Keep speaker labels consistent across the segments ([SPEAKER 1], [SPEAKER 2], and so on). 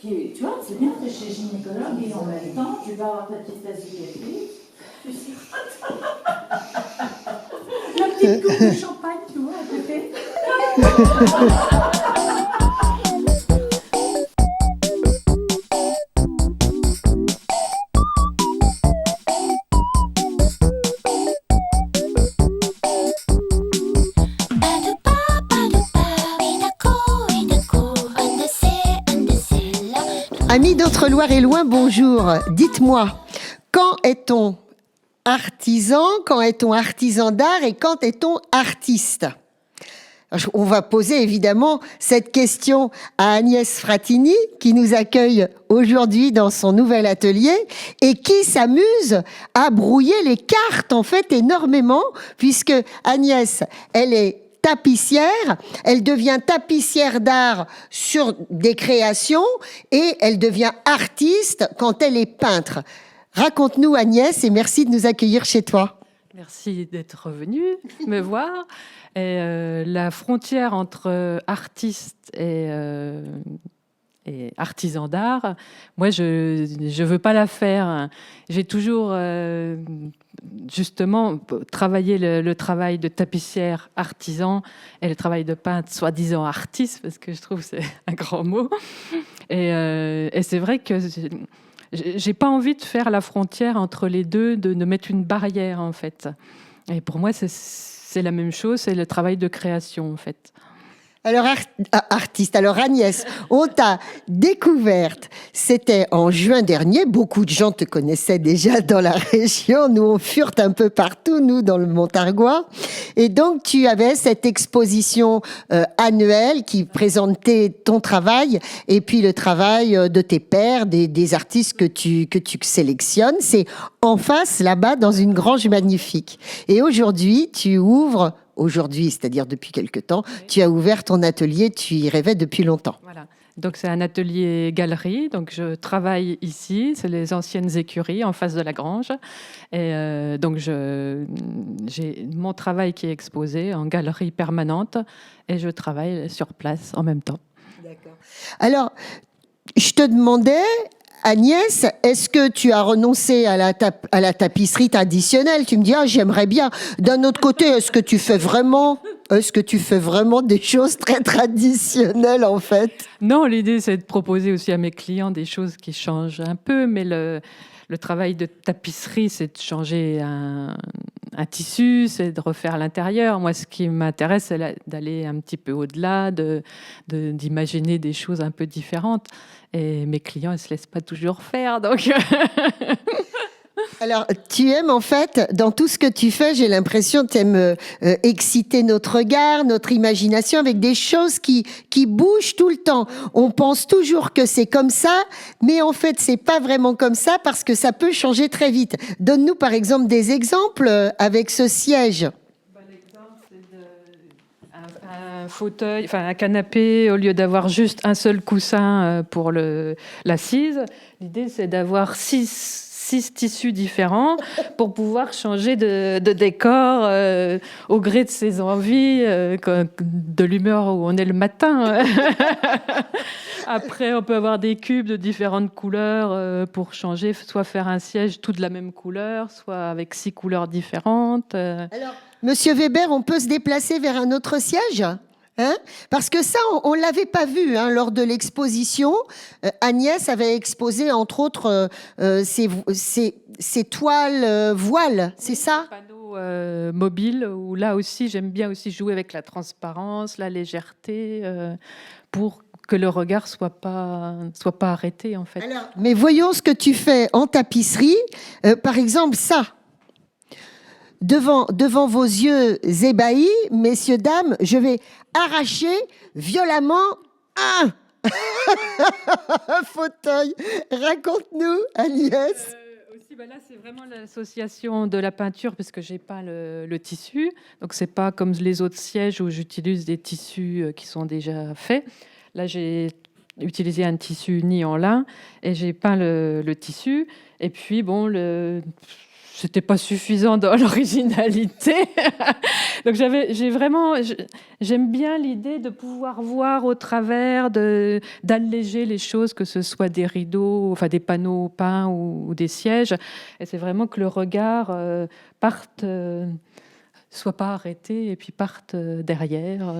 [SPEAKER 1] Puis, tu vois, c'est bien, tu es chez gynécologue et en même temps, tu vas avoir ta petite tasse de café. Tu sirotes. La petite coupe de champagne, tu vois, à côté.
[SPEAKER 2] Amis d'Entre-Loire et Loing, bonjour. Dites-moi, quand est-on artisan, quand est-on artisan d'art et quand est-on artiste ? On va poser évidemment cette question à Agnès Fratini, qui nous accueille aujourd'hui dans son nouvel atelier et qui s'amuse à brouiller les cartes en fait énormément, puisque Agnès, elle est tapissière, elle devient tapissière d'art sur des créations et elle devient artiste quand elle est peintre. Raconte-nous Agnès et merci de nous accueillir chez toi.
[SPEAKER 3] Merci d'être venue me voir. Et, la frontière entre artiste et artisan d'art, moi, je veux pas la faire. J'ai toujours justement travaillé le travail de tapissière artisan et le travail de peintre soi-disant artiste, parce que je trouve que c'est un grand mot. Et c'est vrai que j'ai pas envie de faire la frontière entre les deux, de mettre une barrière en fait. Et pour moi, c'est la même chose, c'est le travail de création en fait.
[SPEAKER 2] Alors, artiste, alors Agnès, on t'a découverte, c'était en juin dernier, beaucoup de gens te connaissaient déjà dans la région, nous on furte un peu partout, nous dans le Montargois, et donc tu avais cette exposition annuelle qui présentait ton travail et puis le travail de tes pairs, des artistes que tu sélectionnes, c'est en face là-bas dans une grange magnifique. Et aujourd'hui, tu ouvres... Aujourd'hui, c'est-à-dire depuis quelque temps, oui. Tu as ouvert ton atelier, tu y rêvais depuis longtemps.
[SPEAKER 3] Voilà. Donc c'est un atelier galerie, donc je travaille ici, c'est les anciennes écuries en face de la grange. Et donc j'ai mon travail qui est exposé en galerie permanente et je travaille sur place en même temps.
[SPEAKER 2] D'accord. Alors, je te demandais... Agnès, est-ce que tu as renoncé à la tapisserie traditionnelle ? Tu me dis, j'aimerais bien. D'un autre côté, est-ce que tu fais vraiment des choses très traditionnelles, en fait ?
[SPEAKER 3] Non, l'idée, c'est de proposer aussi à mes clients des choses qui changent un peu, mais le travail de tapisserie, c'est de changer un tissu, c'est de refaire l'intérieur. Moi, ce qui m'intéresse, c'est d'aller un petit peu au-delà, d'imaginer des choses un peu différentes. Et mes clients, ils ne se laissent pas toujours faire, donc...
[SPEAKER 2] Alors, tu aimes en fait, dans tout ce que tu fais, j'ai l'impression que tu aimes exciter notre regard, notre imagination avec des choses qui bougent tout le temps. On pense toujours que c'est comme ça, mais en fait, c'est pas vraiment comme ça parce que ça peut changer très vite. Donne-nous par exemple des exemples avec ce siège.
[SPEAKER 3] L'exemple, c'est un fauteuil, enfin un canapé, au lieu d'avoir juste un seul coussin pour l'assise, l'idée c'est d'avoir six tissus différents pour pouvoir changer de décor au gré de ses envies, de l'humeur où on est le matin. Après, on peut avoir des cubes de différentes couleurs pour changer, soit faire un siège tout de la même couleur, soit avec 6 couleurs différentes.
[SPEAKER 2] Alors, Monsieur Weber, on peut se déplacer vers un autre siège ? Hein? Parce que ça, on ne l'avait pas vu lors de l'exposition. Agnès avait exposé, entre autres, ses toiles voiles, c'est ça ?
[SPEAKER 3] Panneaux mobiles, où là aussi, j'aime bien aussi jouer avec la transparence, la légèreté, pour que le regard soit pas arrêté, en fait.
[SPEAKER 2] Alors, mais voyons ce que tu fais en tapisserie. Par exemple, ça. Devant vos yeux ébahis, messieurs, dames, je vais arracher violemment un fauteuil. Raconte-nous, Agnès.
[SPEAKER 3] Aussi, là, c'est vraiment l'association de la peinture, parce que j'ai pas le tissu. Donc, c'est pas comme les autres sièges où j'utilise des tissus qui sont déjà faits. Là, j'ai utilisé un tissu uni en lin et j'ai peint le tissu. Et puis, bon, c'était pas suffisant dans l'originalité. Donc j'aime bien l'idée de pouvoir voir au travers, d'alléger les choses, que ce soit des rideaux, enfin des panneaux peints ou des sièges. Et c'est vraiment que le regard soit pas arrêté et puis parte derrière.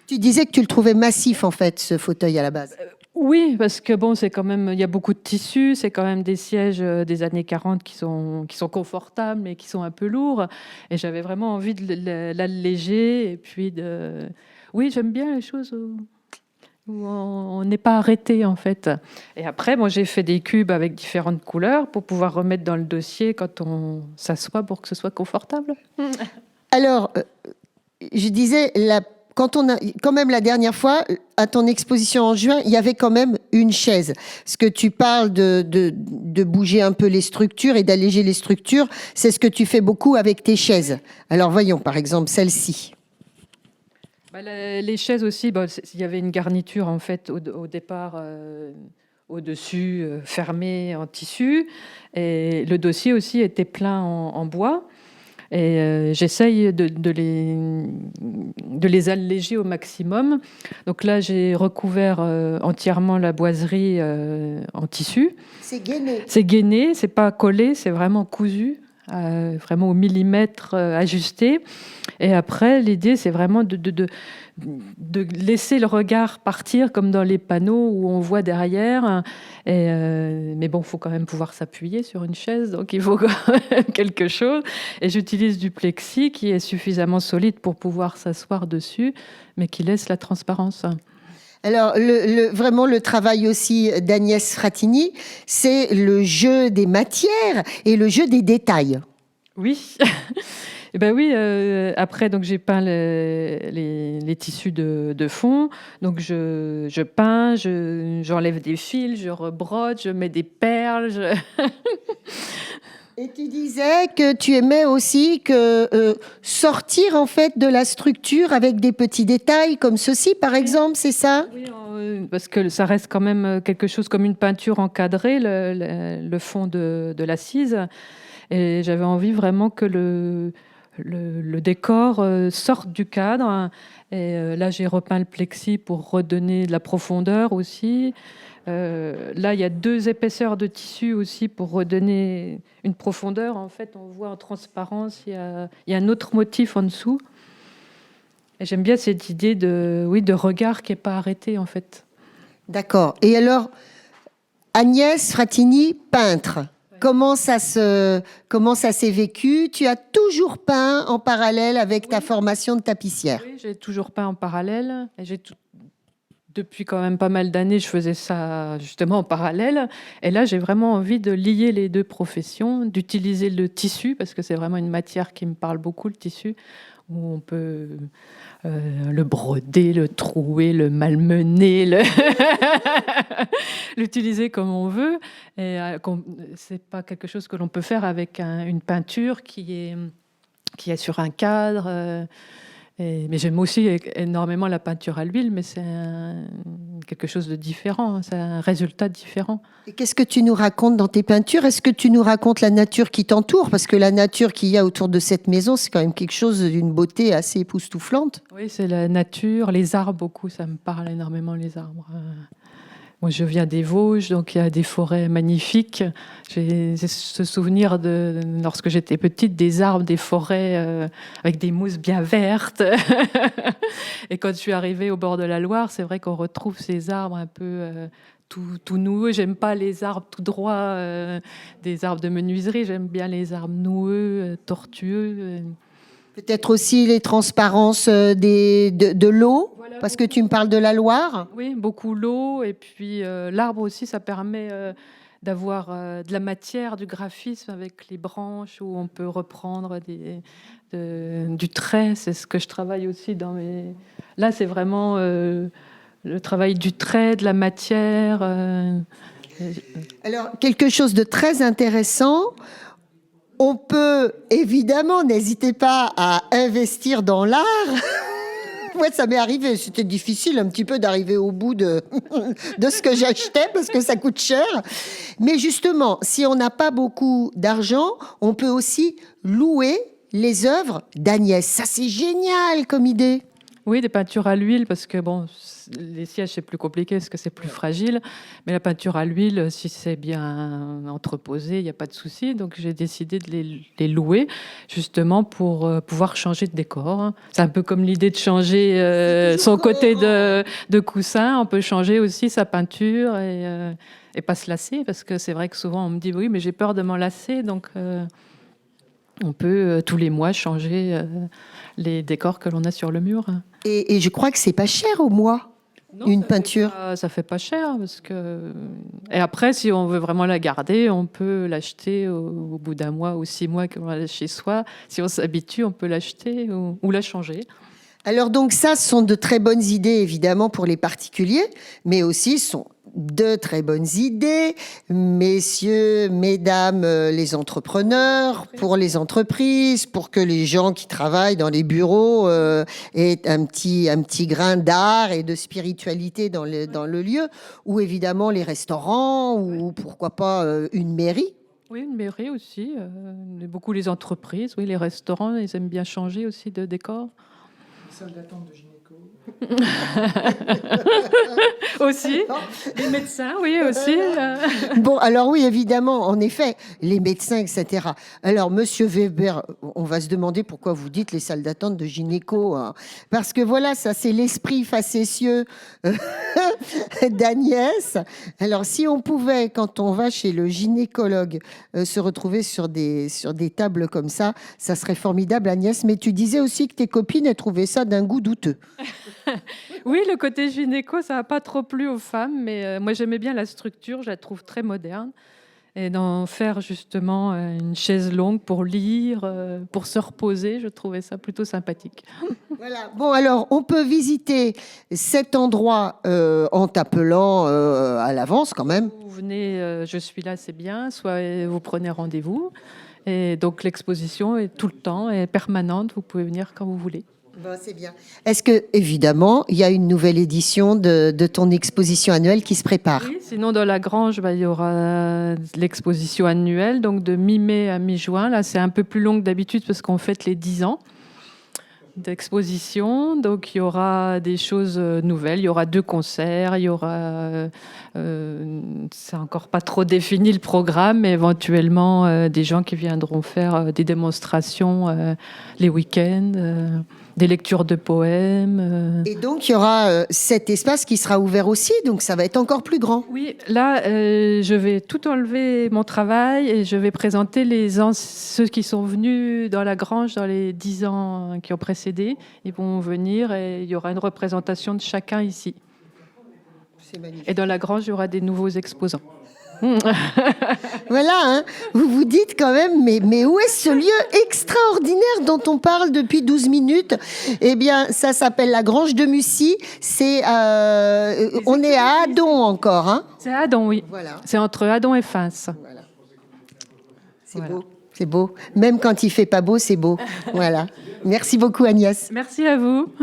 [SPEAKER 2] Tu disais que tu le trouvais massif, en fait, ce fauteuil à la base.
[SPEAKER 3] Oui, parce que bon, c'est quand même, il y a beaucoup de tissus, c'est quand même des sièges des années 40 qui sont confortables mais qui sont un peu lourds. Et j'avais vraiment envie de l'alléger. Et puis oui, j'aime bien les choses où on n'est pas arrêté en fait. Et après, moi, j'ai fait des cubes avec différentes couleurs pour pouvoir remettre dans le dossier quand on s'assoit pour que ce soit confortable.
[SPEAKER 2] Alors, je disais, quand même la dernière fois, à ton exposition en juin, il y avait quand même une chaise. Ce que tu parles de bouger un peu les structures et d'alléger les structures, c'est ce que tu fais beaucoup avec tes chaises. Alors voyons, par exemple, celle-ci.
[SPEAKER 3] Les chaises aussi, il y avait une garniture en fait au départ au-dessus, fermée en tissu. Et le dossier aussi était plein en bois. Et j'essaye de les alléger au maximum. Donc là, j'ai recouvert entièrement la boiserie en tissu.
[SPEAKER 2] C'est gainé.
[SPEAKER 3] C'est gainé, c'est pas collé, c'est vraiment cousu, vraiment au millimètre ajusté. Et après, l'idée, c'est vraiment de laisser le regard partir comme dans les panneaux où on voit derrière. Mais bon, il faut quand même pouvoir s'appuyer sur une chaise, donc il faut quand même quelque chose. Et j'utilise du plexi qui est suffisamment solide pour pouvoir s'asseoir dessus, mais qui laisse la transparence.
[SPEAKER 2] Alors, vraiment, le travail aussi d'Agnès Fratini, c'est le jeu des matières et le jeu des détails.
[SPEAKER 3] Oui. Eh ben oui, après, donc, j'ai peint les tissus de fond. Donc, je peins, j'enlève des fils, je rebrode, je mets des perles.
[SPEAKER 2] Et tu disais que tu aimais aussi sortir en fait de la structure avec des petits détails comme ceci, par exemple, c'est ça?
[SPEAKER 3] Oui, parce que ça reste quand même quelque chose comme une peinture encadrée, le fond de l'assise. Et j'avais envie vraiment que le décor sorte du cadre. Et là, j'ai repeint le plexi pour redonner de la profondeur aussi. Là, il y a 2 épaisseurs de tissu aussi pour redonner une profondeur. En fait, on voit en transparence, il y a un autre motif en dessous. Et j'aime bien cette idée de regard qui n'est pas arrêté, en fait.
[SPEAKER 2] D'accord. Et alors, Agnès Fratini, peintre. Comment ça s'est vécu? Tu as toujours peint en parallèle avec ta formation de tapissière?
[SPEAKER 3] Oui, j'ai toujours peint en parallèle. Et depuis quand même pas mal d'années, je faisais ça justement en parallèle. Et là, j'ai vraiment envie de lier les 2 professions, d'utiliser le tissu, parce que c'est vraiment une matière qui me parle beaucoup, le tissu, où on peut le broder, le trouer, le malmener, l'utiliser comme on veut. Et c'est pas quelque chose que l'on peut faire avec une peinture qui est sur un cadre. Mais j'aime aussi énormément la peinture à l'huile, mais c'est quelque chose de différent, c'est un résultat différent.
[SPEAKER 2] Et qu'est-ce que tu nous racontes dans tes peintures? Est-ce que tu nous racontes la nature qui t'entoure? Parce que la nature qu'il y a autour de cette maison, c'est quand même quelque chose d'une beauté assez époustouflante.
[SPEAKER 3] Oui, c'est la nature, les arbres beaucoup, ça me parle énormément, les arbres. Moi, je viens des Vosges, donc il y a des forêts magnifiques. J'ai ce souvenir de, lorsque j'étais petite, des arbres, des forêts avec des mousses bien vertes. Et quand je suis arrivée au bord de la Loire, c'est vrai qu'on retrouve ces arbres un peu tout noueux. J'aime pas les arbres tout droits, des arbres de menuiserie. J'aime bien les arbres noueux, tortueux.
[SPEAKER 2] Peut-être aussi les transparences de l'eau, voilà, parce que tu me parles de la Loire.
[SPEAKER 3] Oui, beaucoup l'eau. Et puis l'arbre aussi, ça permet d'avoir de la matière, du graphisme avec les branches où on peut reprendre du trait. C'est ce que je travaille aussi dans mes... Là, c'est vraiment le travail du trait, de la matière.
[SPEAKER 2] Alors, quelque chose de très intéressant... On peut, évidemment, n'hésitez pas à investir dans l'art. Moi, ça m'est arrivé. C'était difficile un petit peu d'arriver au bout de ce que j'achetais parce que ça coûte cher. Mais justement, si on n'a pas beaucoup d'argent, on peut aussi louer les œuvres d'Agnès. Ça, c'est génial comme idée.
[SPEAKER 3] Oui, des peintures à l'huile, parce que bon, les sièges, c'est plus compliqué, parce que c'est plus fragile. Mais la peinture à l'huile, si c'est bien entreposé, il n'y a pas de souci. Donc, j'ai décidé de les louer, justement, pour pouvoir changer de décor. C'est un peu comme l'idée de changer son côté de coussin. On peut changer aussi sa peinture et pas se lasser, parce que c'est vrai que souvent, on me dit, oui, mais j'ai peur de m'en lasser. Donc, on peut tous les mois changer les décors que l'on a sur le mur.
[SPEAKER 2] Et je crois que c'est pas cher au mois, une peinture.
[SPEAKER 3] Ça fait pas cher parce que. Et après, si on veut vraiment la garder, on peut l'acheter au bout d'un mois ou 6 mois qu'on l'a chez soi. Si on s'habitue, on peut l'acheter ou la changer.
[SPEAKER 2] Alors donc ça, ce sont de très bonnes idées évidemment pour les particuliers, mais aussi ce sont de très bonnes idées, messieurs, mesdames, les entrepreneurs, pour les entreprises, pour que les gens qui travaillent dans les bureaux aient un petit grain d'art et de spiritualité dans le lieu, ou évidemment les restaurants, ou pourquoi pas une mairie.
[SPEAKER 3] Oui, une mairie aussi. Beaucoup les entreprises, oui, les restaurants, ils aiment bien changer aussi de décor.
[SPEAKER 4] Salle d'attente de gynéco.
[SPEAKER 3] Aussi, les médecins, oui, aussi.
[SPEAKER 2] Bon, alors oui, évidemment, en effet, les médecins, etc. Alors, Monsieur Weber, on va se demander pourquoi vous dites les salles d'attente de gynéco. Hein. Parce que voilà, ça, c'est l'esprit facétieux d'Agnès. Alors, si on pouvait, quand on va chez le gynécologue, se retrouver sur des tables comme ça serait formidable, Agnès. Mais tu disais aussi que tes copines, elles trouvaient ça d'un goût douteux.
[SPEAKER 3] Oui, le côté gynéco, ça n'a pas trop plu aux femmes, mais moi j'aimais bien la structure, je la trouve très moderne. Et d'en faire justement une chaise longue pour lire, pour se reposer, je trouvais ça plutôt sympathique.
[SPEAKER 2] Voilà. Bon, alors, on peut visiter cet endroit en t'appelant à l'avance quand même.
[SPEAKER 3] Vous venez, je suis là, c'est bien, soit vous prenez rendez-vous. Et donc l'exposition est tout le temps, est permanente, vous pouvez venir quand vous voulez.
[SPEAKER 2] Bon, c'est bien. Est-ce que, évidemment, il y a une nouvelle édition de ton exposition annuelle qui se prépare?
[SPEAKER 3] Oui, sinon, dans la grange, il y aura l'exposition annuelle, donc de mi-mai à mi-juin. Là, c'est un peu plus long que d'habitude parce qu'on fête les 10 ans d'exposition. Donc, il y aura des choses nouvelles. Il y aura 2 concerts. Il y aura, c'est encore pas trop défini le programme, mais éventuellement des gens qui viendront faire des démonstrations les week-ends. Des lectures de poèmes.
[SPEAKER 2] Et donc, il y aura cet espace qui sera ouvert aussi, donc ça va être encore plus grand.
[SPEAKER 3] Oui, là, je vais tout enlever mon travail et je vais présenter ceux qui sont venus dans la grange dans les 10 ans qui ont précédé. Ils vont venir et il y aura une représentation de chacun ici.
[SPEAKER 2] C'est magnifique.
[SPEAKER 3] Et dans la grange, il y aura des nouveaux exposants.
[SPEAKER 2] Voilà, hein. Vous vous dites quand même, mais où est ce lieu extraordinaire dont on parle depuis 12 minutes? Eh bien, ça s'appelle la Grange de Mussy. On est à Adon encore. Hein.
[SPEAKER 3] C'est à Adon, oui.
[SPEAKER 2] Voilà.
[SPEAKER 3] C'est entre Adon et Fins.
[SPEAKER 2] Voilà. C'est beau. C'est beau. Même quand il fait pas beau, c'est beau. Voilà. Merci beaucoup, Agnès.
[SPEAKER 3] Merci à vous.